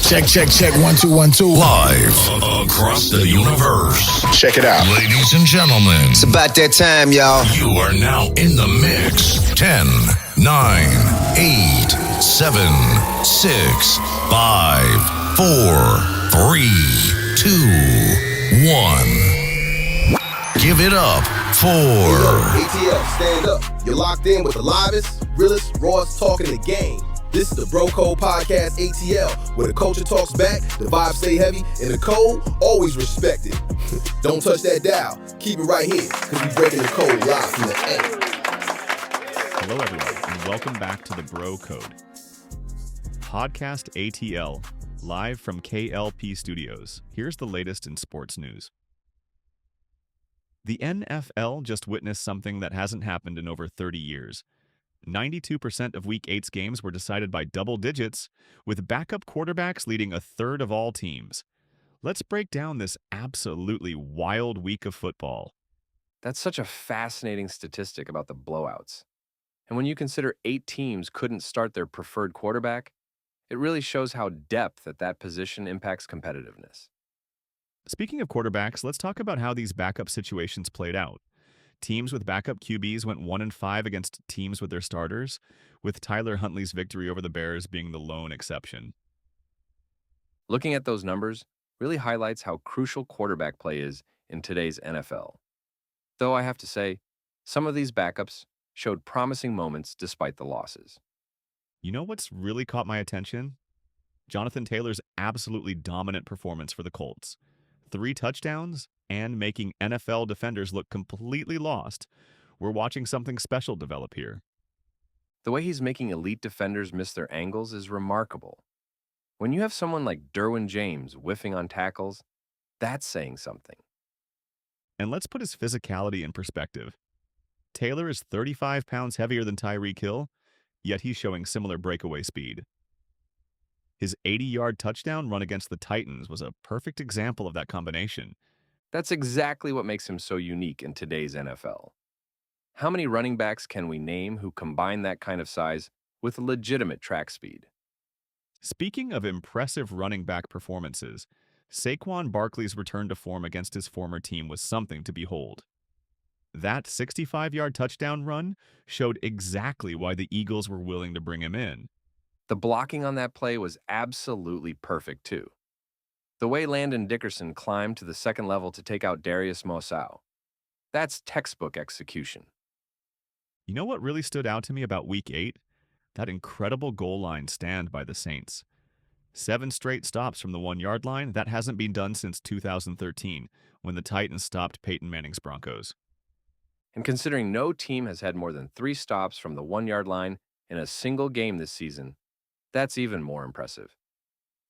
Check. 1 2 1 2. Live across the universe. Check it out. Ladies and gentlemen, It's about that time, y'all. you are now in the mix. 10, 9, 8, 7, 6, 5, 4, 3, 2, 1. Give it up for ATL, stand up. You're locked in with the livest, realest, rawest talk in the game. This is the Bro Code Podcast ATL, where the culture talks back, the vibes stay heavy, and the code always respected. Don't touch that dial. Keep it right here, because we breaking the code live from the A. Hello, everyone, and welcome back to the Bro Code Podcast ATL, live from K.L.P Studios. Here's the latest in sports news. The NFL just witnessed something that hasn't happened in over 30 years. 92% of Week 8's games were decided by double digits, with backup quarterbacks leading a third of all teams. Let's break down this absolutely wild week of football. That's such a fascinating statistic about the blowouts. And when you consider 8 teams couldn't start their preferred quarterback, it really shows how depth at that position impacts competitiveness. Speaking of quarterbacks, let's talk about how these backup situations played out. Teams with backup QBs went 1-5 against teams with their starters, with Tyler Huntley's victory over the Bears being the lone exception. Looking at those numbers really highlights how crucial quarterback play is in today's NFL. Though I have to say, some of these backups showed promising moments despite the losses. You know what's really caught my attention? Jonathan Taylor's absolutely dominant performance for the Colts. 3 touchdowns and making NFL defenders look completely lost. We're watching something special develop here. The way he's making elite defenders miss their angles is remarkable. When you have someone like Derwin James whiffing on tackles, that's saying something. And let's put his physicality in perspective. Taylor is 35 pounds heavier than Tyreek Hill, yet he's showing similar breakaway speed. His 80-yard touchdown run against the Titans was a perfect example of that combination. That's exactly what makes him so unique in today's NFL. How many running backs can we name who combine that kind of size with legitimate track speed? Speaking of impressive running back performances, Saquon Barkley's return to form against his former team was something to behold. That 65-yard touchdown run showed exactly why the Eagles were willing to bring him in. The blocking on that play was absolutely perfect, too. The way Landon Dickerson climbed to the second level to take out Darius Mousau. That's textbook execution. You know what really stood out to me about Week 8? That incredible goal line stand by the Saints. 7 straight stops from the 1-yard line, that hasn't been done since 2013, when the Titans stopped Peyton Manning's Broncos. And considering no team has had more than 3 stops from the 1-yard line in a single game this season, that's even more impressive.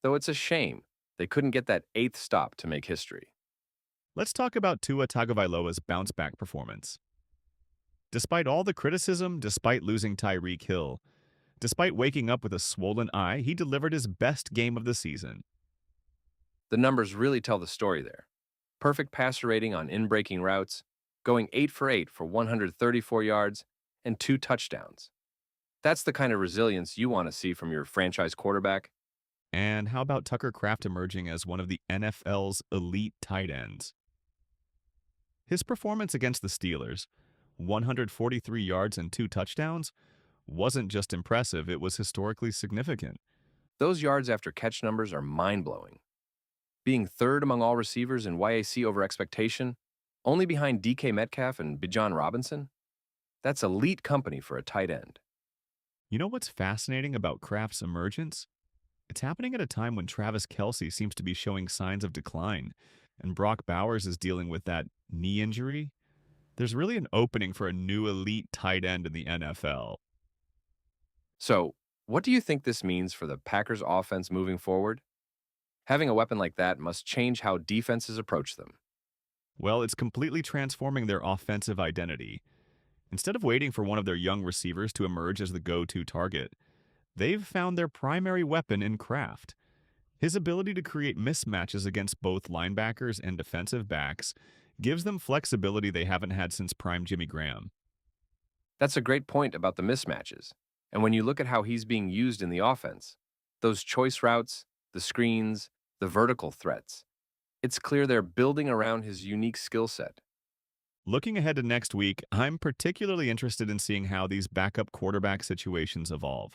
Though it's a shame they couldn't get that 8th stop to make history. Let's talk about Tua Tagovailoa's bounce-back performance. Despite all the criticism, despite losing Tyreek Hill, despite waking up with a swollen eye, he delivered his best game of the season. The numbers really tell the story there. Perfect passer rating on in-breaking routes, going 8 for 8 for 134 yards and 2 touchdowns. That's the kind of resilience you want to see from your franchise quarterback. And how about Tucker Kraft emerging as one of the NFL's elite tight ends? His performance against the Steelers, 143 yards and 2 touchdowns, wasn't just impressive, it was historically significant. Those yards after catch numbers are mind-blowing. Being third among all receivers in YAC over expectation, only behind DK Metcalf and Bijan Robinson, that's elite company for a tight end. You know what's fascinating about Kraft's emergence? It's happening at a time when Travis Kelce seems to be showing signs of decline, and Brock Bowers is dealing with that knee injury. There's really an opening for a new elite tight end in the NFL. So, what do you think this means for the Packers' offense moving forward? Having a weapon like that must change how defenses approach them. Well, it's completely transforming their offensive identity. Instead of waiting for one of their young receivers to emerge as the go-to target, they've found their primary weapon in Kraft. His ability to create mismatches against both linebackers and defensive backs gives them flexibility they haven't had since prime Jimmy Graham. That's a great point about the mismatches. And when you look at how he's being used in the offense, those choice routes, the screens, the vertical threats. It's clear they're building around his unique skill set. Looking ahead to next week, I'm particularly interested in seeing how these backup quarterback situations evolve.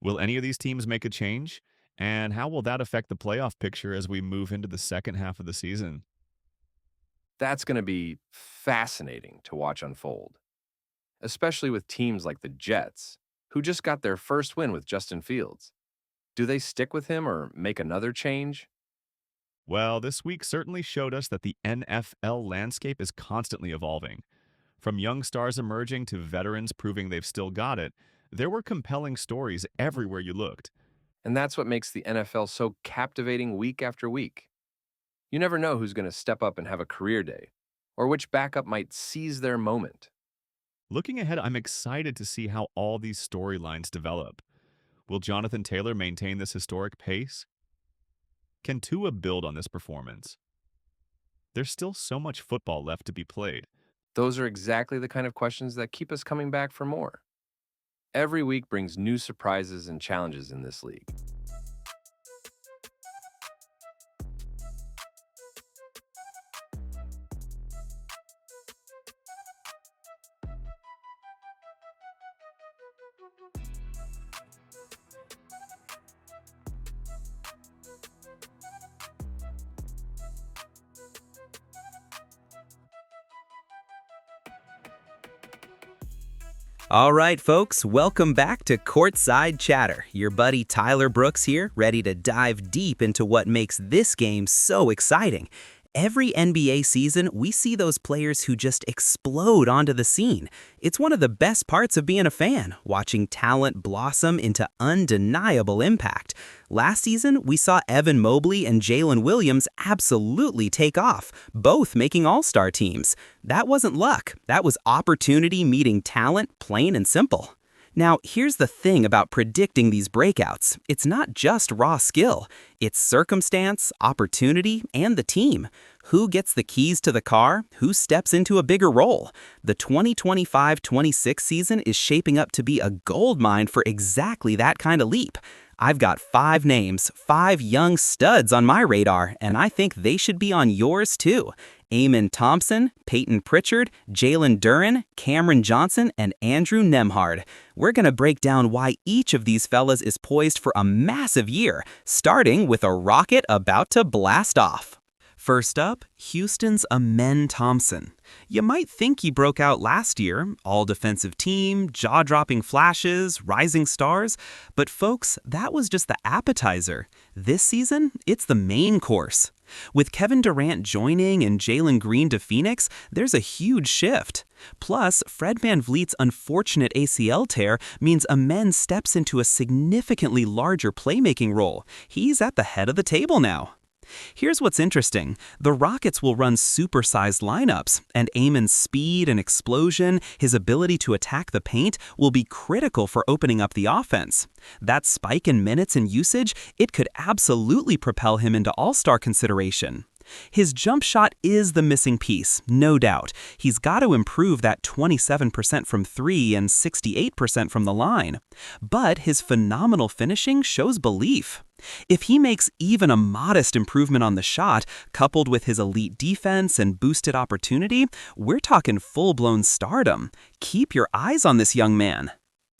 Will any of these teams make a change? And how will that affect the playoff picture as we move into the second half of the season? That's going to be fascinating to watch unfold, especially with teams like the Jets, who just got their first win with Justin Fields. Do they stick with him or make another change? Well, this week certainly showed us that the NFL landscape is constantly evolving. From young stars emerging to veterans proving they've still got it, there were compelling stories everywhere you looked. And that's what makes the NFL so captivating week after week. You never know who's going to step up and have a career day, or which backup might seize their moment. Looking ahead, I'm excited to see how all these storylines develop. Will Jonathan Taylor maintain this historic pace? Can Tua build on this performance? There's still so much football left to be played. Those are exactly the kind of questions that keep us coming back for more. Every week brings new surprises and challenges in this league. All right, folks, welcome back to Courtside Chatter. Your buddy Tyler Brooks here, ready to dive deep into what makes this game so exciting. Every NBA season, we see those players who just explode onto the scene. It's one of the best parts of being a fan, watching talent blossom into undeniable impact. Last season, we saw Evan Mobley and Jalen Williams absolutely take off, both making all-star teams. That wasn't luck. That was opportunity meeting talent, plain and simple. Now, here's the thing about predicting these breakouts. It's not just raw skill. It's circumstance, opportunity, and the team. Who gets the keys to the car? Who steps into a bigger role? The 2025-26 season is shaping up to be a goldmine for exactly that kind of leap. I've got 5 names, 5 young studs on my radar, and I think they should be on yours too. Amen Thompson, Peyton Pritchard, Jalen Duren, Cameron Johnson, and Andrew Nembhard. We're going to break down why each of these fellas is poised for a massive year, starting with a rocket about to blast off. First up, Houston's Amen Thompson. You might think he broke out last year, all-defensive team, jaw-dropping flashes, rising stars, but folks, that was just the appetizer. This season, it's the main course. With Kevin Durant joining and Jalen Green to Phoenix, there's a huge shift. Plus, Fred VanVleet's unfortunate ACL tear means Amen steps into a significantly larger playmaking role. He's at the head of the table now. Here's what's interesting. The Rockets will run supersized lineups, and Amen's speed and explosion, his ability to attack the paint, will be critical for opening up the offense. That spike in minutes and usage, it could absolutely propel him into all-star consideration. His jump shot is the missing piece, no doubt. He's got to improve that 27% from 3 and 68% from the line. But his phenomenal finishing shows belief. If he makes even a modest improvement on the shot, coupled with his elite defense and boosted opportunity, we're talking full-blown stardom. Keep your eyes on this young man.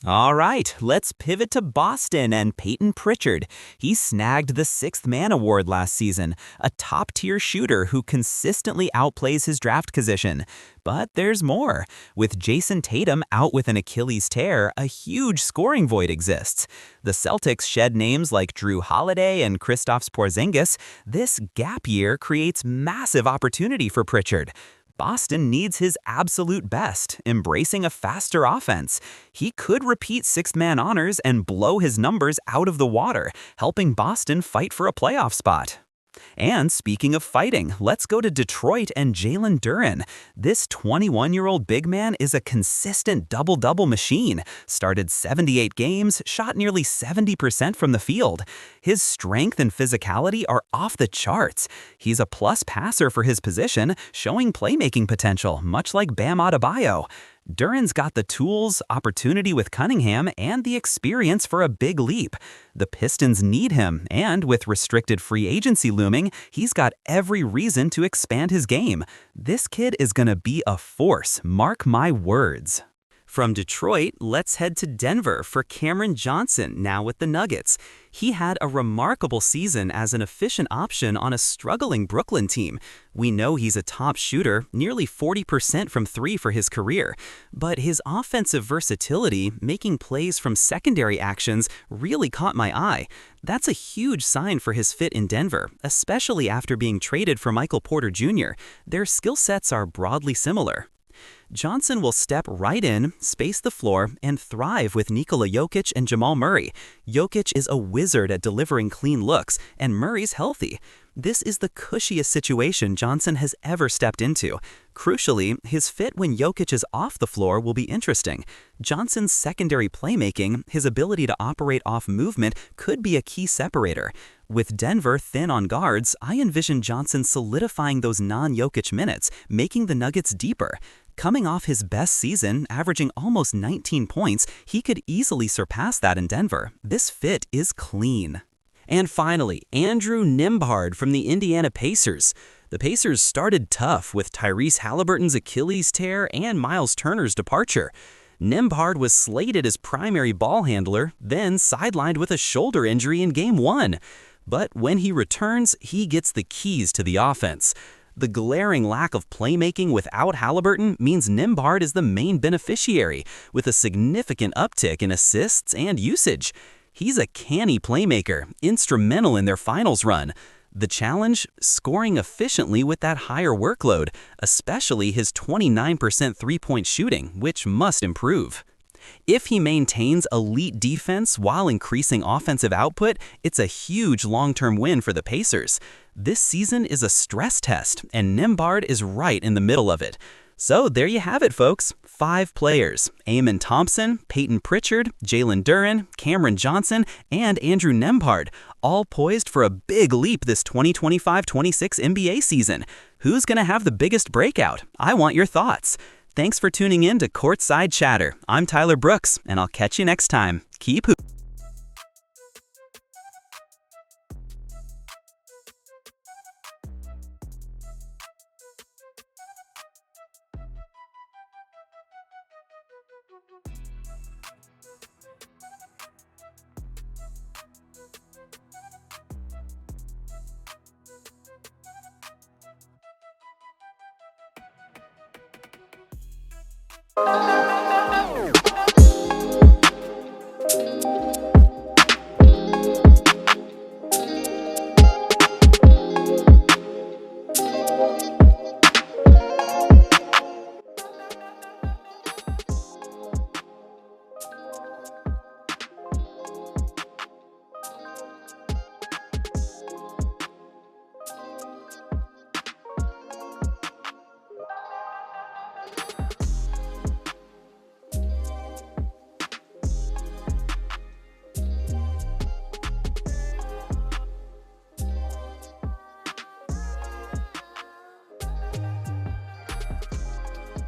All right, let's pivot to Boston and Peyton Pritchard. He snagged the 6th Man Award last season, a top-tier shooter who consistently outplays his draft position. But there's more. With Jason Tatum out with an Achilles tear, a huge scoring void exists. The Celtics shed names like Drew Holiday and Kristaps Porzingis. This gap year creates massive opportunity for Pritchard. Boston needs his absolute best, embracing a faster offense. He could repeat 6th-man honors and blow his numbers out of the water, helping Boston fight for a playoff spot. And speaking of fighting, let's go to Detroit and Jalen Duren. This 21-year-old big man is a consistent double-double machine. Started 78 games, shot nearly 70% from the field. His strength and physicality are off the charts. He's a plus passer for his position, showing playmaking potential, much like Bam Adebayo. Duran's got the tools, opportunity with Cunningham, and the experience for a big leap. The Pistons need him, and with restricted free agency looming, he's got every reason to expand his game. This kid is gonna be a force, mark my words. From Detroit, let's head to Denver for Cameron Johnson, now with the Nuggets. He had a remarkable season as an efficient option on a struggling Brooklyn team. We know he's a top shooter, nearly 40% from three for his career. But his offensive versatility, making plays from secondary actions, really caught my eye. That's a huge sign for his fit in Denver, especially after being traded for Michael Porter Jr. Their skill sets are broadly similar. Johnson will step right in, space the floor, and thrive with Nikola Jokic and Jamal Murray. Jokic is a wizard at delivering clean looks, and Murray's healthy. This is the cushiest situation Johnson has ever stepped into. Crucially, his fit when Jokic is off the floor will be interesting. Johnson's secondary playmaking, his ability to operate off movement, could be a key separator. With Denver thin on guards, I envision Johnson solidifying those non-Jokic minutes, making the Nuggets deeper. Coming off his best season, averaging almost 19 points, he could easily surpass that in Denver. This fit is clean. And finally, Andrew Nembhard from the Indiana Pacers. The Pacers started tough with Tyrese Halliburton's Achilles tear and Miles Turner's departure. Nembhard was slated as primary ball handler, then sidelined with a shoulder injury in Game 1. But when he returns, he gets the keys to the offense. The glaring lack of playmaking without Halliburton means Nembhard is the main beneficiary, with a significant uptick in assists and usage. He's a canny playmaker, instrumental in their finals run. The challenge? Scoring efficiently with that higher workload, especially his 29% three-point shooting, which must improve. If he maintains elite defense while increasing offensive output, it's a huge long-term win for the Pacers. This season is a stress test, and Nembhard is right in the middle of it. So there you have it, folks. 5 players: Amen Thompson, Peyton Pritchard, Jalen Duren, Cameron Johnson, and Andrew Nembhard, all poised for a big leap this 2025-26 NBA season. Who's going to have the biggest breakout? I want your thoughts. Thanks for tuning in to Courtside Chatter. I'm Tyler Brooks, and I'll catch you next time. Keep hooping.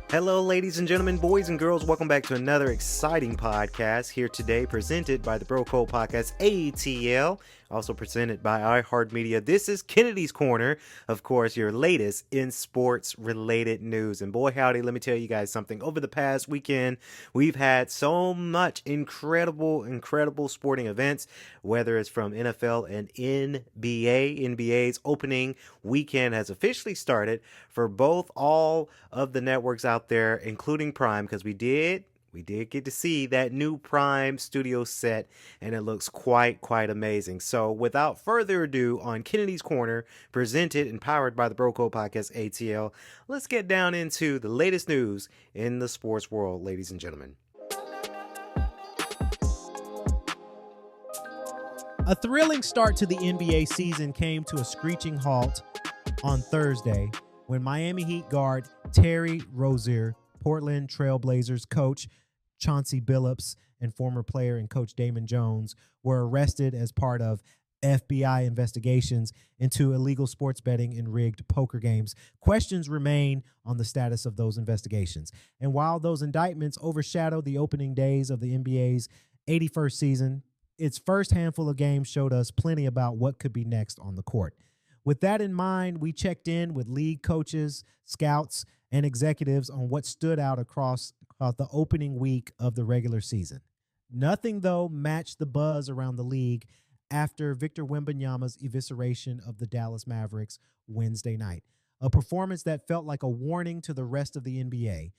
Hello, ladies and gentlemen, boys and girls. Welcome back to another exciting podcast here today, presented by the Bro Code Podcast ATL, also presented by iHeartMedia. This is Kennedy's Corner, of course, your latest in sports-related news. And boy, howdy, let me tell you guys something. Over the past weekend, we've had so much incredible sporting events, whether it's from NFL and NBA. NBA's opening weekend has officially started for all of the networks out there, including Prime, because we did get to see that new Prime Studio set, and it looks quite amazing. So without further ado, on Kennedy's Corner, presented and powered by the Bro Code Podcast ATL, let's get down into the latest news in the sports world, ladies and gentlemen. A thrilling start to the NBA season came to a screeching halt on Thursday when Miami Heat guard Terry Rozier, Portland Trail Blazers coach Chauncey Billups, and former player and coach Damon Jones were arrested as part of FBI investigations into illegal sports betting and rigged poker games. Questions remain on the status of those investigations. And while those indictments overshadow the opening days of the NBA's 81st season, its first handful of games showed us plenty about what could be next on the court. With that in mind, we checked in with league coaches, scouts, and executives on what stood out across the opening week of the regular season. Nothing, though, matched the buzz around the league after Victor Wembanyama's evisceration of the Dallas Mavericks Wednesday night, a performance that felt like a warning to the rest of the NBA.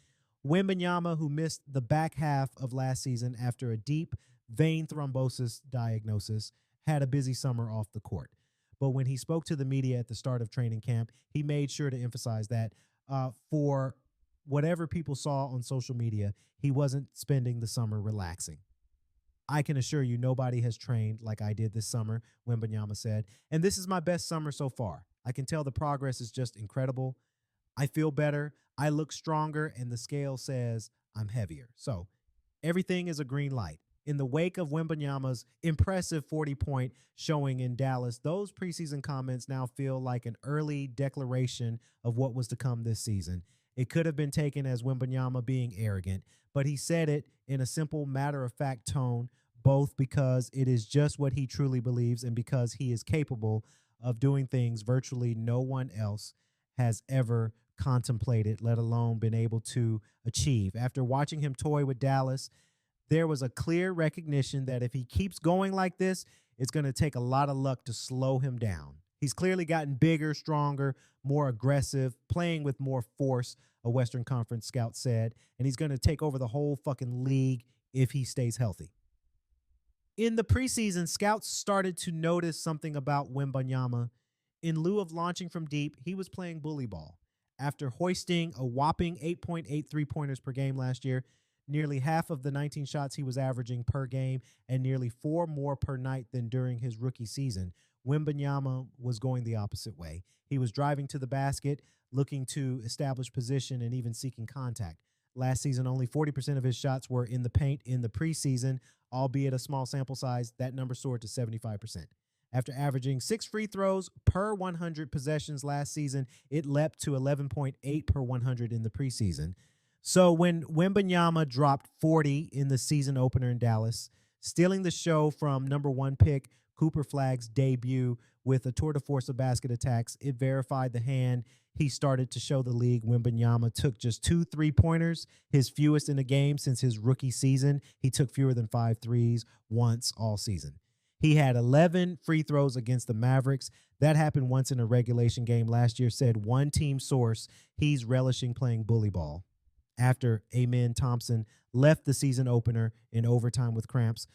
Wembanyama, who missed the back half of last season after a deep vein thrombosis diagnosis, had a busy summer off the court. But when he spoke to the media at the start of training camp, he made sure to emphasize that for whatever people saw on social media, he wasn't spending the summer relaxing. I can assure you nobody has trained like I did this summer, Wembanyama said, and this is my best summer so far. I can tell the progress is just incredible. I feel better, I look stronger, and the scale says I'm heavier. So everything is a green light. In the wake of Wembanyama's impressive 40-point showing in Dallas, those preseason comments now feel like an early declaration of what was to come this season. It could have been taken as Wembanyama being arrogant, but he said it in a simple, matter-of-fact tone, both because it is just what he truly believes and because he is capable of doing things virtually no one else has ever contemplated, let alone been able to achieve. After watching him toy with Dallas, there was a clear recognition that if he keeps going like this, it's going to take a lot of luck to slow him down. He's clearly gotten bigger, stronger, more aggressive, playing with more force, a Western Conference scout said, and he's going to take over the whole fucking league if he stays healthy. In the preseason, scouts started to notice something about Wembanyama. In lieu of launching from deep, he was playing bully ball. After hoisting a whopping 8.8 three-pointers per game last year, nearly half of the 19 shots he was averaging per game and nearly 4 more per night than during his rookie season, Wembanyama was going the opposite way. He was driving to the basket, looking to establish position and even seeking contact. Last season, only 40% of his shots were in the paint in the preseason, albeit a small sample size. That number soared to 75%. After averaging 6 free throws per 100 possessions last season, it leapt to 11.8 per 100 in the preseason. So when Wembanyama dropped 40 in the season opener in Dallas, stealing the show from number 1 pick Cooper Flagg's debut with a tour de force of basket attacks, it verified the hand he started to show the league. Wembanyama took just 2 3-pointers, his fewest in a game since his rookie season. He took fewer than 5 threes once all season. He had 11 free throws against the Mavericks. That happened once in a regulation game last year, said one team source. He's relishing playing bully ball. After Amen Thompson left the season opener in overtime with cramps,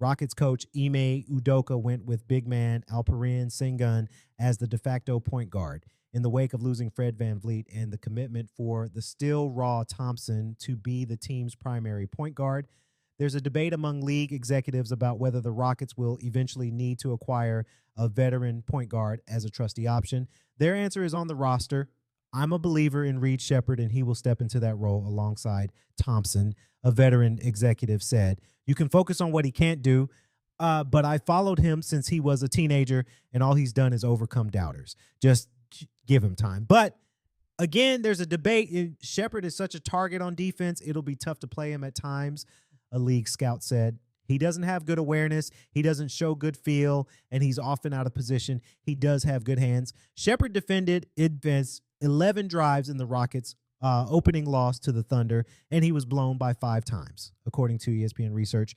Rockets coach Ime Udoka went with big man Alperen Sengun as the de facto point guard. In the wake of losing Fred VanVleet and the commitment for the still raw Thompson to be the team's primary point guard, there's a debate among league executives about whether the Rockets will eventually need to acquire a veteran point guard as a trusty option. Their answer is on the roster. I'm a believer in Reed Shepherd, and he will step into that role alongside Thompson, a veteran executive said. You can focus on what he can't do, but I followed him since he was a teenager, and all he's done is overcome doubters. Just give him time. But again, there's a debate. Shepherd is such a target on defense, it'll be tough to play him at times, a league scout said. He doesn't have good awareness. He doesn't show good feel, and he's often out of position. He does have good hands. Shepherd defended 11 drives in the Rockets' opening loss to the Thunder, and he was blown by 5 times, according to ESPN research.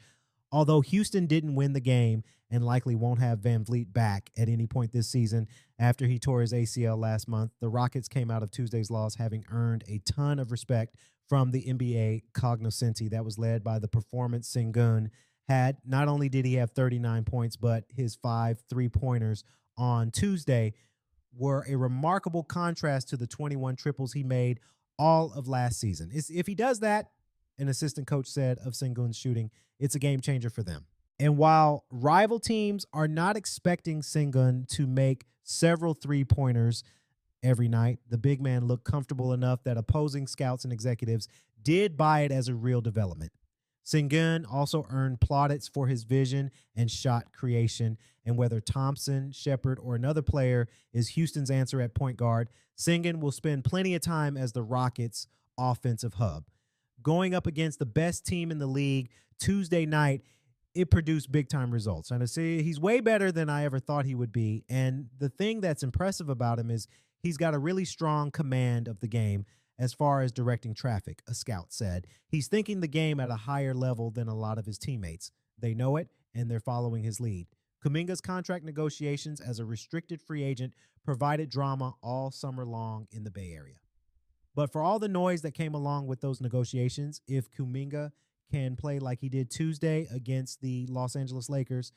Although Houston didn't win the game and likely won't have VanVleet back at any point this season after he tore his ACL last month, the Rockets came out of Tuesday's loss having earned a ton of respect from the NBA cognoscenti that was led by the performance Sengun had. Not only did he have 39 points, but his 5 3-pointers on Tuesday were a remarkable contrast to the 21 triples he made all of last season. If he does that, an assistant coach said of Sengun's shooting, it's a game changer for them. And while rival teams are not expecting Sengun to make several 3-pointers every night, the big man looked comfortable enough that opposing scouts and executives did buy it as a real development. Sengun also earned plaudits for his vision and shot creation, and whether Thompson, Shepard, or another player is Houston's answer at point guard, Sengun will spend plenty of time as the Rockets' offensive hub. Going up against the best team in the league Tuesday night, it produced big-time results. And I see he's way better than I ever thought he would be, and the thing that's impressive about him is he's got a really strong command of the game as far as directing traffic, a scout said. He's thinking the game at a higher level than a lot of his teammates. They know it, and they're following his lead. Kuminga's contract negotiations as a restricted free agent provided drama all summer long in the Bay Area. But for all the noise that came along with those negotiations, if Kuminga can play like he did Tuesday against the Los Angeles Lakers,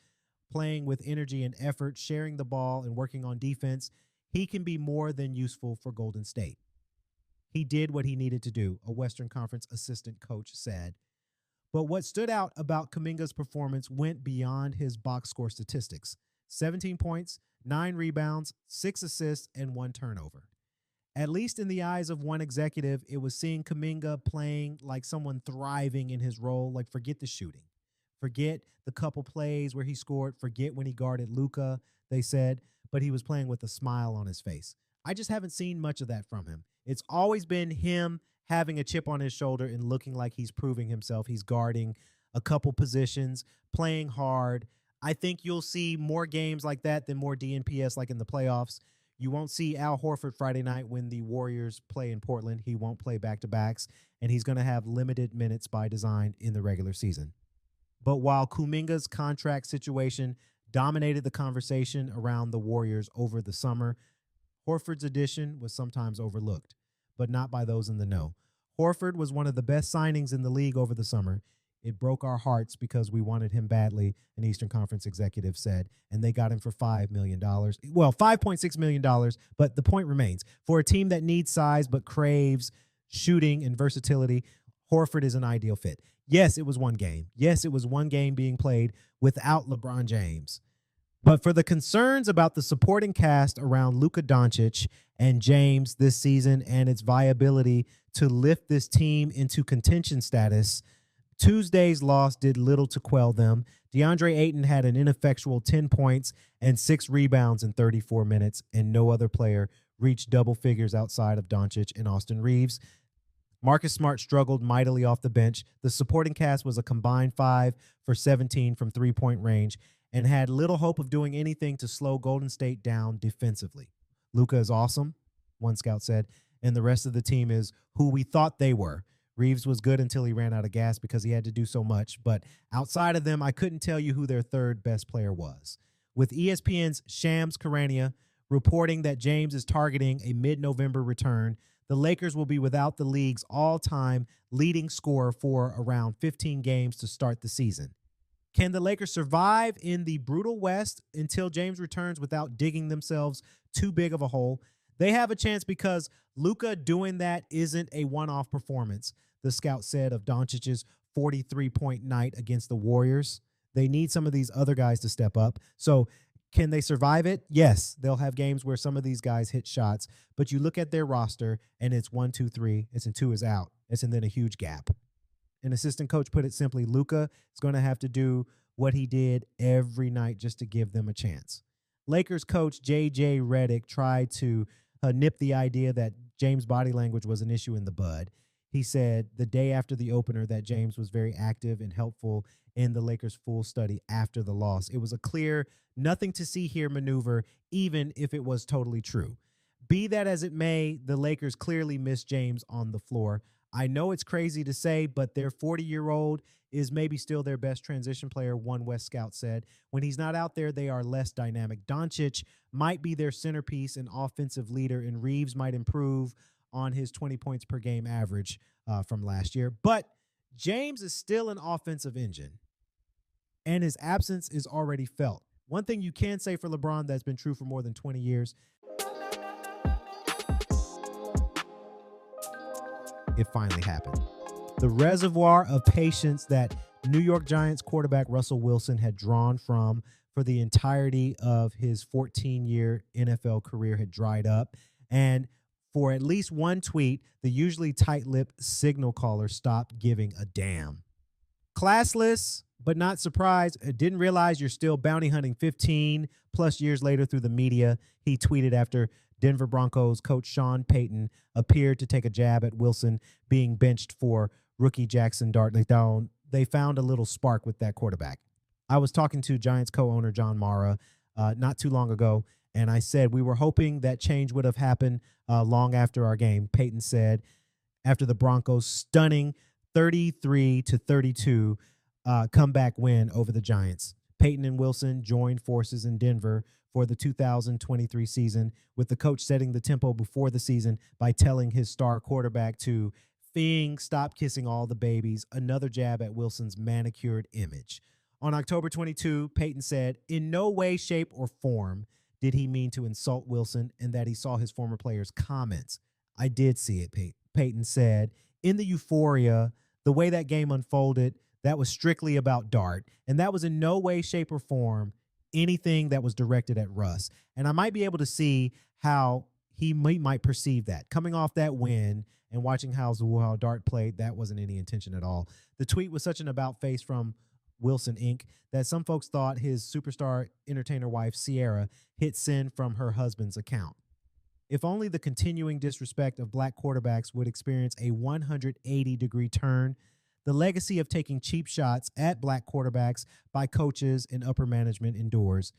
playing with energy and effort, sharing the ball, and working on defense, he can be more than useful for Golden State. He did what he needed to do, a Western Conference assistant coach said. But what stood out about Kuminga's performance went beyond his box score statistics. 17 points, 9 rebounds, 6 assists, and 1 turnover. At least in the eyes of one executive, it was seeing Kuminga playing like someone thriving in his role, like forget the shooting. Forget the couple plays where he scored. Forget when he guarded Luka, they said, but he was playing with a smile on his face. I just haven't seen much of that from him. It's always been him having a chip on his shoulder and looking like he's proving himself. He's guarding a couple positions, playing hard. I think you'll see more games like that than more DNPS like in the playoffs. You won't see Al Horford Friday night when the Warriors play in Portland. He won't play back-to-backs, and he's going to have limited minutes by design in the regular season. But while Kuminga's contract situation dominated the conversation around the Warriors over the summer, Horford's addition was sometimes overlooked, but not by those in the know. Horford was one of the best signings in the league over the summer. It broke our hearts because we wanted him badly, an Eastern Conference executive said, and they got him for $5 million. Well, $5.6 million, but the point remains. For a team that needs size but craves shooting and versatility, Horford is an ideal fit. Yes, it was one game. Yes, it was one game being played without LeBron James. But for the concerns about the supporting cast around Luka Doncic and James this season and its viability to lift this team into contention status, Tuesday's loss did little to quell them. DeAndre Ayton had an ineffectual 10 points and 6 rebounds in 34 minutes, and no other player reached double figures outside of Doncic and Austin Reeves. Marcus Smart struggled mightily off the bench. The supporting cast was a combined 5 for 17 from three-point range and had little hope of doing anything to slow Golden State down defensively. Luka is awesome, one scout said, and the rest of the team is who we thought they were. Reeves was good until he ran out of gas because he had to do so much, but outside of them, I couldn't tell you who their third best player was. With ESPN's Shams Charania reporting that James is targeting a mid-November return, the Lakers will be without the league's all-time leading scorer for around 15 games to start the season. Can the Lakers survive in the brutal West until James returns without digging themselves too big of a hole? They have a chance because Luka doing that isn't a one-off performance, the scout said of Doncic's 43-point night against the Warriors. They need some of these other guys to step up. So can they survive it? Yes, they'll have games where some of these guys hit shots, but you look at their roster and it's 1, 2, 3, it's and 2 is out. It's and then a huge gap. An assistant coach put it simply, Luka is going to have to do what he did every night just to give them a chance. Lakers coach J.J. Redick tried to nip the idea that James' body language was an issue in the bud. He said the day after the opener that James was very active and helpful in the Lakers' full study after the loss. It was a clear nothing to see here maneuver, even if it was totally true. Be that as it may, the Lakers clearly missed James on the floor. I know it's crazy to say, but their 40-year-old is maybe still their best transition player, one West scout said. When he's not out there, they are less dynamic. Doncic might be their centerpiece and offensive leader, and Reeves might improve on his 20 points per game average from last year. But James is still an offensive engine, and his absence is already felt. One thing you can say for LeBron that's been true for more than 20 years, it finally happened. The reservoir of patience that New York Giants quarterback Russell Wilson had drawn from for the entirety of his 14-year NFL career had dried up. And for at least one tweet, the usually tight-lipped signal caller stopped giving a damn. Classless, but not surprised. Didn't realize you're still bounty hunting 15 plus years later through the media. He tweeted after Denver Broncos coach Sean Payton appeared to take a jab at Wilson being benched for rookie Jackson Dart. They found a little spark with that quarterback. I was talking to Giants co-owner John Mara not too long ago, and I said we were hoping that change would have happened long after our game. Payton said after the Broncos' stunning 33-32 comeback win over the Giants. Payton and Wilson joined forces in Denver for the 2023 season, with the coach setting the tempo before the season by telling his star quarterback to Fing, stop kissing all the babies, another jab at Wilson's manicured image. On October 22, Payton said, in no way, shape, or form did he mean to insult Wilson and that he saw his former players' comments. I did see it, Payton said. In the euphoria, the way that game unfolded, that was strictly about Dart, and that was in no way, shape, or form anything that was directed at Russ. And I might be able to see how he might perceive that. Coming off that win and watching how Dart played, that wasn't any intention at all. The tweet was such an about-face from Wilson Inc. that some folks thought his superstar entertainer wife, Sierra, hit send from her husband's account. If only the continuing disrespect of black quarterbacks would experience a 180-degree turn, the legacy of taking cheap shots at black quarterbacks by coaches and upper management endures,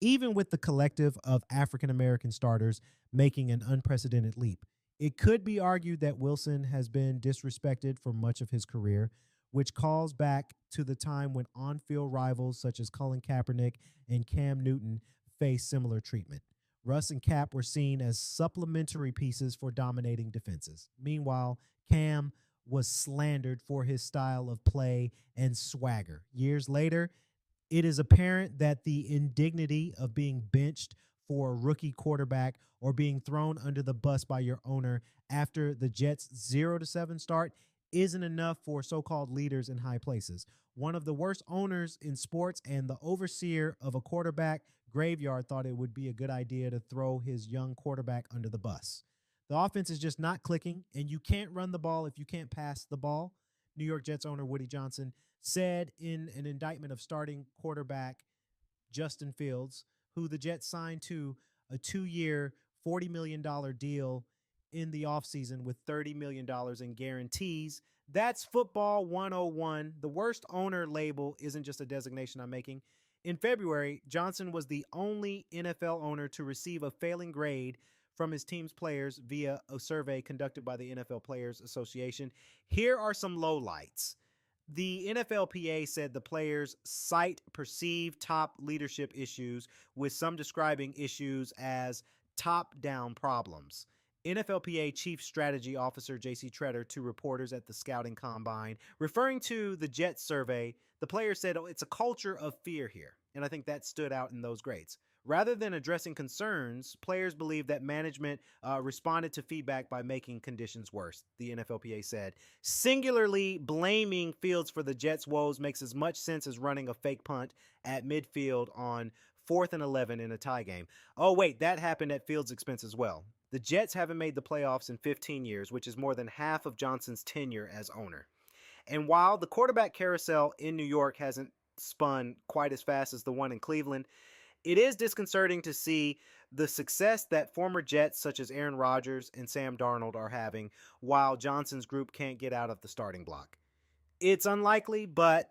even with the collective of African-American starters making an unprecedented leap. It could be argued that Wilson has been disrespected for much of his career, which calls back to the time when on-field rivals such as Colin Kaepernick and Cam Newton faced similar treatment. Russ and Cap were seen as supplementary pieces for dominating defenses. Meanwhile, Cam was slandered for his style of play and swagger. Years later, it is apparent that the indignity of being benched for a rookie quarterback or being thrown under the bus by your owner after the Jets' 0-7 start isn't enough for so-called leaders in high places. One of the worst owners in sports and the overseer of a quarterback graveyard thought it would be a good idea to throw his young quarterback under the bus. The offense is just not clicking, and you can't run the ball if you can't pass the ball. New York Jets owner Woody Johnson said in an indictment of starting quarterback Justin Fields, who the Jets signed to a 2-year, $40 million deal in the offseason with $30 million in guarantees. That's football 101. The worst owner label isn't just a designation I'm making. In February, Johnson was the only NFL owner to receive a failing grade from his team's players via a survey conducted by the NFL Players Association. Here are some lowlights. The NFLPA said the players cite perceived top leadership issues, with some describing issues as top-down problems. NFLPA Chief Strategy Officer J.C. Tretter to reporters at the Scouting Combine, referring to the Jets survey, the players said, it's a culture of fear here. And I think that stood out in those grades. Rather than addressing concerns, players believe that management responded to feedback by making conditions worse, the NFLPA said. Singularly blaming Fields for the Jets' woes makes as much sense as running a fake punt at midfield on 4th and 11 in a tie game. Oh, wait, that happened at Fields' expense as well. The Jets haven't made the playoffs in 15 years, which is more than half of Johnson's tenure as owner. And while the quarterback carousel in New York hasn't spun quite as fast as the one in Cleveland, it is disconcerting to see the success that former Jets such as Aaron Rodgers and Sam Darnold are having while Johnson's group can't get out of the starting block. It's unlikely, but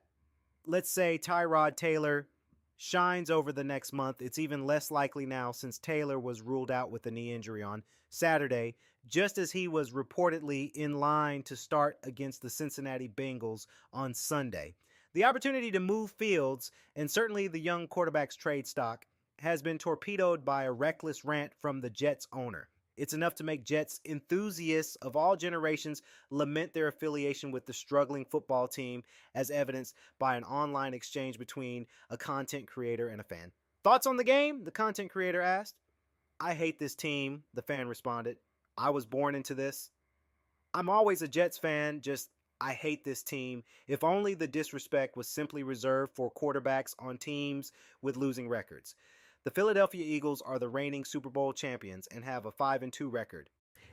let's say Tyrod Taylor shines over the next month. It's even less likely now since Taylor was ruled out with a knee injury on Saturday, just as he was reportedly in line to start against the Cincinnati Bengals on Sunday. The opportunity to move Fields, and certainly the young quarterback's trade stock, has been torpedoed by a reckless rant from the Jets owner. It's enough to make Jets enthusiasts of all generations lament their affiliation with the struggling football team, as evidenced by an online exchange between a content creator and a fan. Thoughts on the game? The content creator asked. I hate this team, the fan responded. I was born into this. I'm always a Jets fan, just I hate this team. If only the disrespect was simply reserved for quarterbacks on teams with losing records. The Philadelphia Eagles are the reigning Super Bowl champions and have a 5-2 record.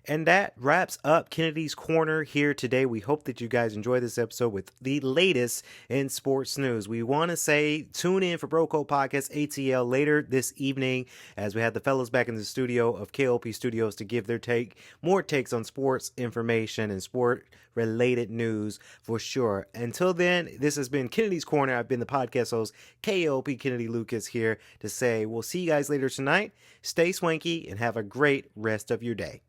And that wraps up Kennedy's Corner here today. We hope that you guys enjoy this episode with the latest in sports news. We want to say tune in for Bro Code Podcast ATL later this evening as we have the fellas back in the studio of K.L.P Studios to give their more takes on sports information and sport-related news for sure. Until then, this has been Kennedy's Corner. I've been the podcast host, K.L.P Kennedy Lucas, here to say we'll see you guys later tonight. Stay swanky and have a great rest of your day.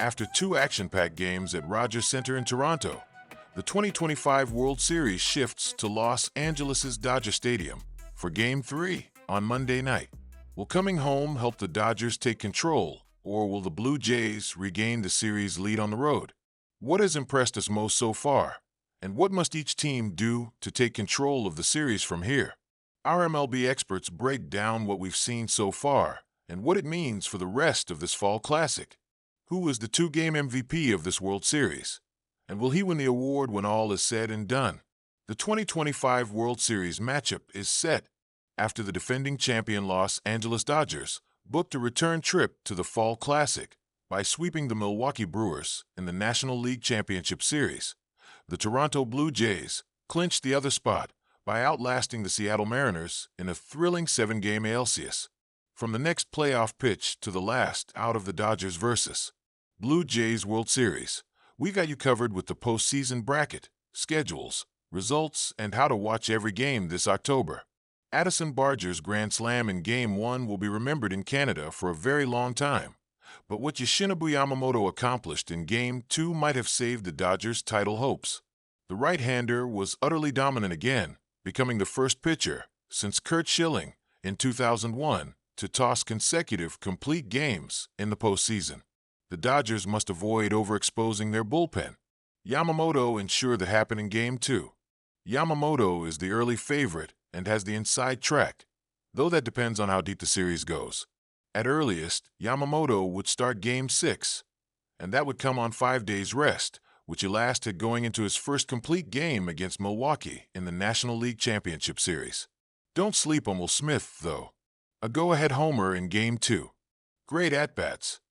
After two action-packed games at Rogers Center in Toronto, the 2025 World Series shifts to Los Angeles' Dodger Stadium for Game 3 on Monday night. Will coming home help the Dodgers take control, or will the Blue Jays regain the series lead on the road? What has impressed us most so far, and what must each team do to take control of the series from here? Our MLB experts break down what we've seen so far and what it means for the rest of this fall classic. Who is the two-game MVP of this World Series? And will he win the award when all is said and done? The 2025 World Series matchup is set after the defending champion Los Angeles Dodgers booked a return trip to the Fall Classic by sweeping the Milwaukee Brewers in the National League Championship Series. The Toronto Blue Jays clinched the other spot by outlasting the Seattle Mariners in a thrilling 7-game ALCS. From the next playoff pitch to the last out of the Dodgers versus Blue Jays World Series, we got you covered with the postseason bracket, schedules, results, and how to watch every game this October. Addison Barger's Grand Slam in Game 1 will be remembered in Canada for a very long time, but what Yoshinobu Yamamoto accomplished in Game 2 might have saved the Dodgers' title hopes. The right-hander was utterly dominant again, becoming the first pitcher since Curt Schilling in 2001 to toss consecutive complete games in the postseason. The Dodgers must avoid overexposing their bullpen. Yamamoto ensured that happened in Game 2. Yamamoto is the early favorite and has the inside track, though that depends on how deep the series goes. At earliest, Yamamoto would start Game 6, and that would come on 5 days' rest, which he last had going into his first complete game against Milwaukee in the National League Championship Series. Don't sleep on Will Smith, though. A go-ahead homer in Game 2. Great at-bats.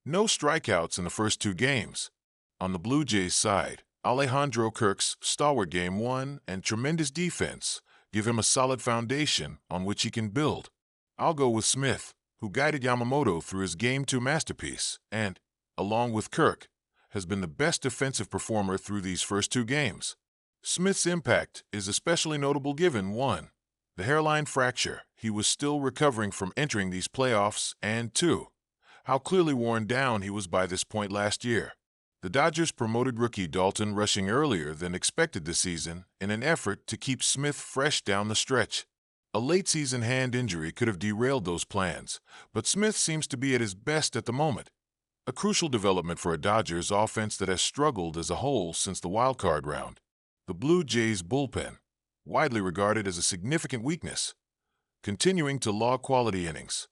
No strikeouts in the first 2 games. On the Blue Jays side, Alejandro Kirk's stalwart Game 1 and tremendous defense give him a solid foundation on which he can build. I'll go with Smith, who guided Yamamoto through his Game 2 masterpiece and, along with Kirk, has been the best defensive performer through these first 2 games. Smith's impact is especially notable given 1. The hairline fracture he was still recovering from entering these playoffs, and 2. How clearly worn down he was by this point last year. The Dodgers promoted rookie Dalton rushing earlier than expected this season in an effort to keep Smith fresh down the stretch. A late-season hand injury could have derailed those plans, but Smith seems to be at his best at the moment. A crucial development for a Dodgers offense that has struggled as a whole since the wildcard round. The Blue Jays bullpen, widely regarded as a significant weakness, continuing to log quality innings.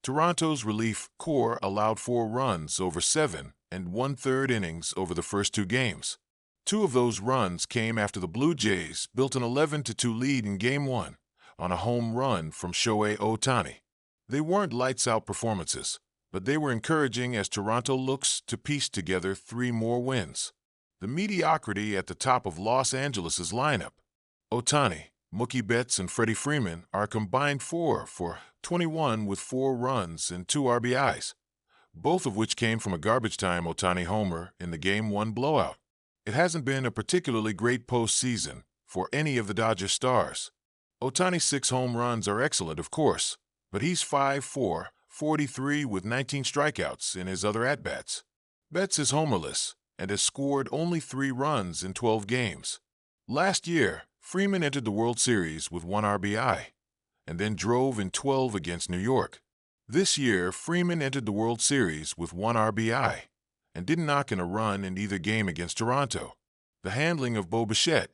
Toronto's relief corps allowed 4 runs over 7 1/3 innings over the first 2 games. 2 of those runs came after the Blue Jays built an 11-2 lead in Game 1 on a home run from Shohei Ohtani. They weren't lights-out performances, but they were encouraging as Toronto looks to piece together 3 more wins. The mediocrity at the top of Los Angeles' lineup. Ohtani, Mookie Betts, and Freddie Freeman are combined 4 for 21 with 4 runs and 2 RBIs, both of which came from a garbage-time Ohtani homer in the Game 1 blowout. It hasn't been a particularly great postseason for any of the Dodgers stars. Ohtani's 6 home runs are excellent, of course, but he's 5 for 43 with 19 strikeouts in his other at-bats. Betts is homerless and has scored only 3 runs in 12 games. Last year, Freeman entered the World Series with 1 RBI and then drove in 12 against New York. This year, Freeman entered the World Series with 1 RBI and didn't knock in a run in either game against Toronto. The handling of Bo Bichette,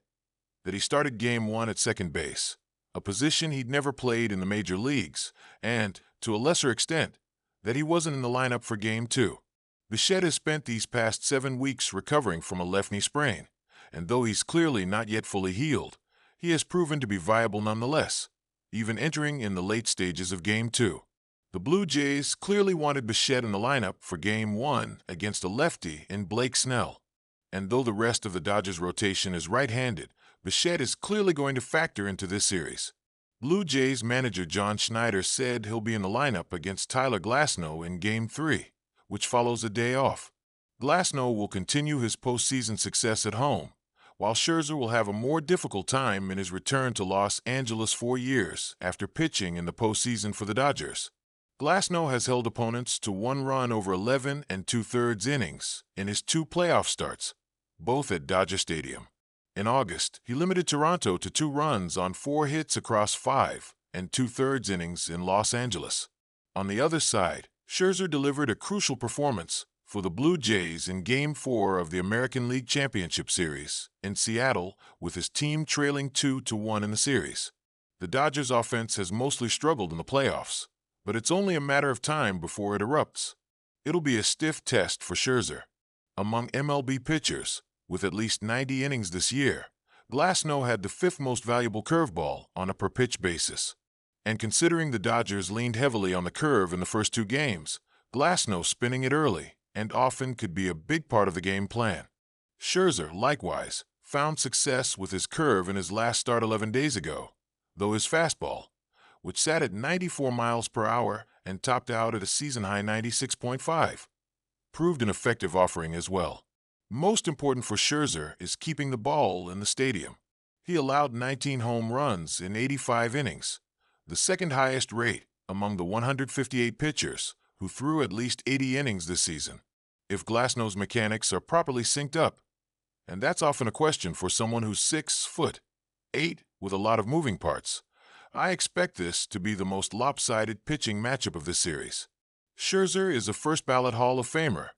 that he started Game 1 at second base, a position he'd never played in the major leagues, and, to a lesser extent, that he wasn't in the lineup for Game 2. Bichette has spent these past 7 weeks recovering from a left knee sprain, and though he's clearly not yet fully healed, he has proven to be viable nonetheless, even entering in the late stages of Game 2. The Blue Jays clearly wanted Bichette in the lineup for Game 1 against a lefty in Blake Snell. And though the rest of the Dodgers rotation is right-handed, Bichette is clearly going to factor into this series. Blue Jays manager John Schneider said he'll be in the lineup against Tyler Glasnow in Game 3, which follows a day off. Glasnow will continue his postseason success at home, while Scherzer will have a more difficult time in his return to Los Angeles 4 years after pitching in the postseason for the Dodgers. Glasnow has held opponents to 1 run over 11 2/3 innings in his 2 playoff starts, both at Dodger Stadium. In August, he limited Toronto to 2 runs on 4 hits across 5 2/3 innings in Los Angeles. On the other side, Scherzer delivered a crucial performance for the Blue Jays in Game 4 of the American League Championship Series in Seattle, with his team trailing 2-1 in the series. The Dodgers' offense has mostly struggled in the playoffs, but it's only a matter of time before it erupts. It'll be a stiff test for Scherzer. Among MLB pitchers, with at least 90 innings this year, Glasnow had the 5th most valuable curveball on a per-pitch basis. And considering the Dodgers leaned heavily on the curve in the first 2 games, Glasnow spinning it early and often could be a big part of the game plan. Scherzer, likewise, found success with his curve in his last start 11 days ago, though his fastball, which sat at 94 miles per hour and topped out at a season-high 96.5, proved an effective offering as well. Most important for Scherzer is keeping the ball in the stadium. He allowed 19 home runs in 85 innings, the second highest rate among the 158 pitchers who threw at least 80 innings this season. If Glasnow's mechanics are properly synced up, and that's often a question for someone who's 6'8" with a lot of moving parts, I expect this to be the most lopsided pitching matchup of this series. Scherzer is a first-ballot Hall of Famer,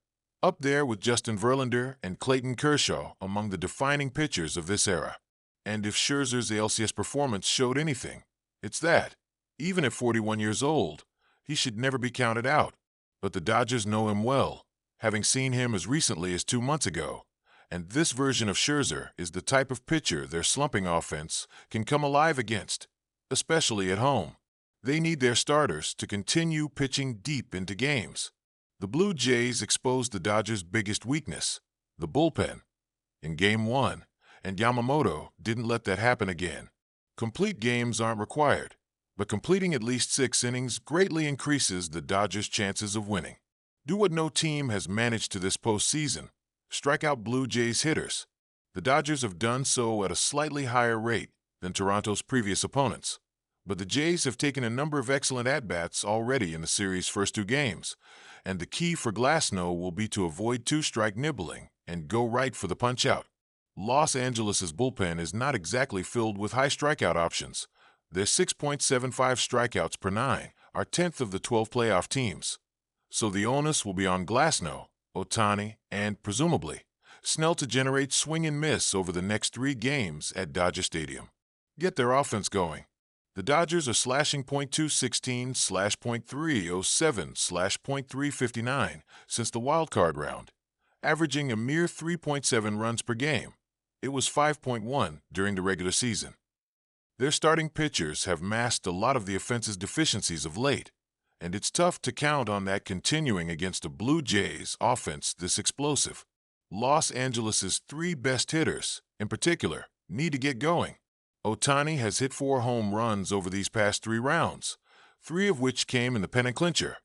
up there with Justin Verlander and Clayton Kershaw among the defining pitchers of this era. And if Scherzer's ALCS performance showed anything, it's that, even at 41 years old, he should never be counted out. But the Dodgers know him well, having seen him as recently as 2 months ago, and this version of Scherzer is the type of pitcher their slumping offense can come alive against, especially at home. They need their starters to continue pitching deep into games. The Blue Jays exposed the Dodgers' biggest weakness, the bullpen, in Game 1, and Yamamoto didn't let that happen again. Complete games aren't required, but completing at least 6 innings greatly increases the Dodgers' chances of winning. Do what no team has managed to this postseason: strike out Blue Jays hitters. The Dodgers have done so at a slightly higher rate than Toronto's previous opponents, but the Jays have taken a number of excellent at-bats already in the series' first 2 games, and the key for Glasnow will be to avoid 2-strike nibbling and go right for the punch-out. Los Angeles' bullpen is not exactly filled with high strikeout options. Their 6.75 strikeouts per 9 are 10th of the 12 playoff teams. So the onus will be on Glasnow, Ohtani, and, presumably, Snell to generate swing and miss over the next 3 games at Dodger Stadium. Get their offense going. The Dodgers are slashing .216, .307, .359 since the wildcard round, averaging a mere 3.7 runs per game. It was 5.1 during the regular season. Their starting pitchers have masked a lot of the offense's deficiencies of late, and it's tough to count on that continuing against a Blue Jays offense this explosive. Los Angeles' 3 best hitters, in particular, need to get going. Ohtani has hit 4 home runs over these past 3 rounds, 3 of which came in the pennant clincher,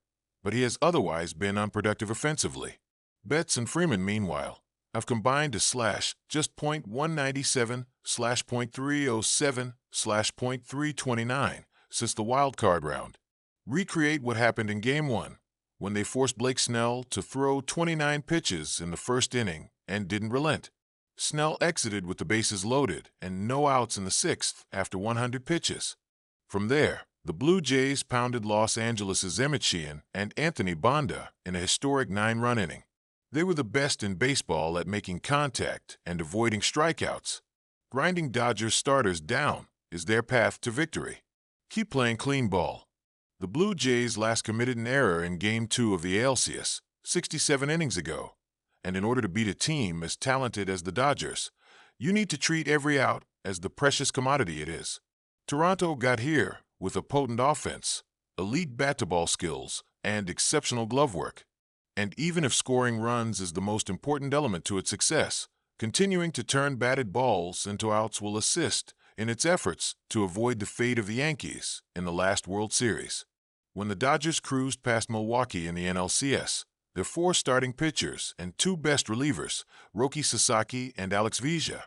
but he has otherwise been unproductive offensively. Betts and Freeman, meanwhile, have combined to slash just .197, .307, .329 since the wild-card round. Recreate what happened in Game 1, when they forced Blake Snell to throw 29 pitches in the first inning and didn't relent. Snell exited with the bases loaded and no outs in the 6th after 100 pitches. From there, the Blue Jays pounded Los Angeles' Emmett Sheehan and Anthony Banda in a historic 9-run inning. They were the best in baseball at making contact and avoiding strikeouts. Grinding Dodgers starters down is their path to victory. Keep playing clean ball. The Blue Jays last committed an error in Game 2 of the ALCS 67 innings ago, and in order to beat a team as talented as the Dodgers, you need to treat every out as the precious commodity it is. Toronto got here with a potent offense, elite bat-to-ball skills, and exceptional glove work. And even if scoring runs is the most important element to its success, continuing to turn batted balls into outs will assist in its efforts to avoid the fate of the Yankees in the last World Series. When the Dodgers cruised past Milwaukee in the NLCS, their 4 starting pitchers and 2 best relievers, Roki Sasaki and Alex Vizia,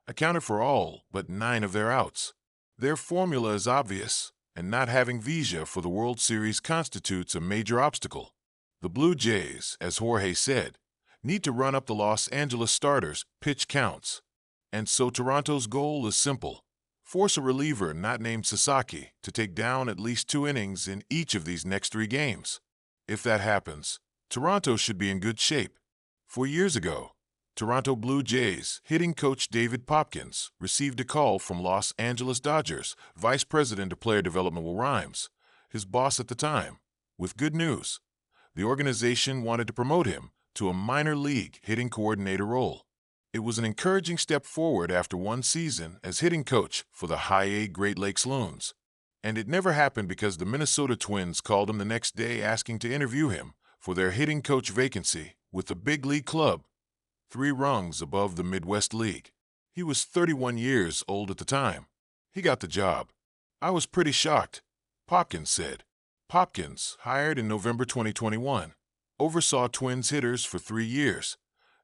accounted for all but 9 of their outs. Their formula is obvious, and not having Vizia for the World Series constitutes a major obstacle. The Blue Jays, as Jorge said, need to run up the Los Angeles starters' pitch counts. And so Toronto's goal is simple: force a reliever not named Sasaki to take down at least 2 innings in each of these next 3 games. If that happens, Toronto should be in good shape. 4 years ago, Toronto Blue Jays hitting coach David Popkins received a call from Los Angeles Dodgers Vice President of Player Development Will Rhymes, his boss at the time, with good news. The organization wanted to promote him to a minor league hitting coordinator role. It was an encouraging step forward after 1 season as hitting coach for the High A Great Lakes Loons. And it never happened because the Minnesota Twins called him the next day asking to interview him for their hitting coach vacancy with the big league club, 3 rungs above the Midwest League. He was 31 years old at the time. He got the job. I was pretty shocked, Popkins said. Popkins, hired in November 2021, oversaw Twins hitters for 3 years,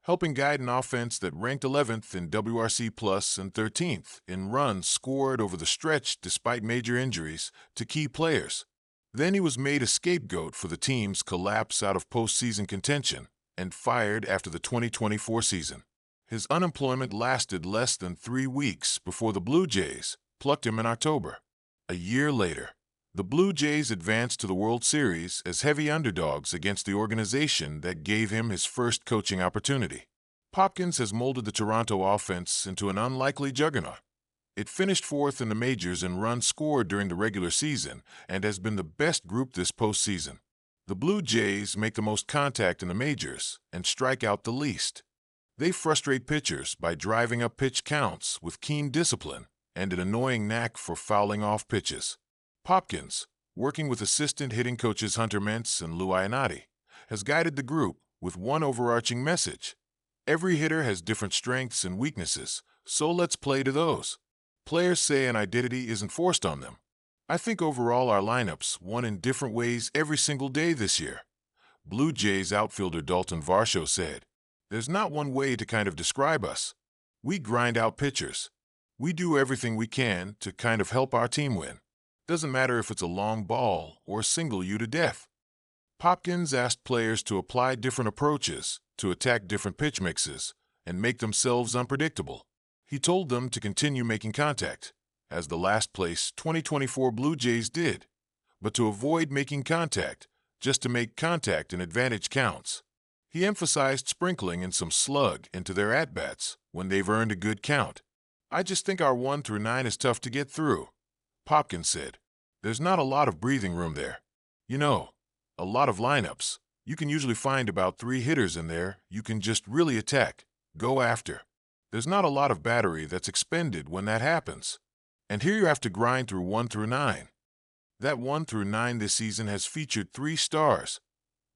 helping guide an offense that ranked 11th in WRC Plus and 13th in runs scored over the stretch despite major injuries to key players. Then he was made a scapegoat for the team's collapse out of postseason contention and fired after the 2024 season. His unemployment lasted less than 3 weeks before the Blue Jays plucked him in October. A year later, the Blue Jays advanced to the World Series as heavy underdogs against the organization that gave him his first coaching opportunity. Popkins has molded the Toronto offense into an unlikely juggernaut. It finished 4th in the majors in runs scored during the regular season and has been the best group this postseason. The Blue Jays make the most contact in the majors and strike out the least. They frustrate pitchers by driving up pitch counts with keen discipline and an annoying knack for fouling off pitches. Popkins, working with assistant hitting coaches Hunter Mentz and Lou Ionati, has guided the group with one overarching message: every hitter has different strengths and weaknesses, so let's play to those. Players say an identity isn't forced on them. I think overall our lineups won in different ways every single day this year. Blue Jays outfielder Dalton Varsho said, "There's not one way to kind of describe us. We grind out pitchers. We do everything we can to kind of help our team win. Doesn't matter if it's a long ball or single you to death." Popkins asked players to apply different approaches to attack different pitch mixes and make themselves unpredictable. He told them to continue making contact, as the last place 2024 Blue Jays did, but to avoid making contact just to make contact in advantage counts. He emphasized sprinkling in some slug into their at-bats when they've earned a good count. "I just think our 1 through 9 is tough to get through," Popkins said. "There's not a lot of breathing room there. You know, a lot of lineups, you can usually find about 3 hitters in there you can just really attack, go after. There's not a lot of battery that's expended when that happens. And here you have to grind through 1 through 9. That 1 through 9 this season has featured 3 stars: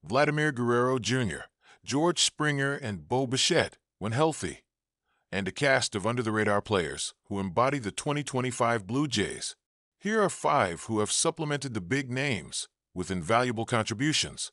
Vladimir Guerrero Jr., George Springer, and Bo Bichette when healthy, and a cast of under-the-radar players who embody the 2025 Blue Jays. Here are 5 who have supplemented the big names with invaluable contributions.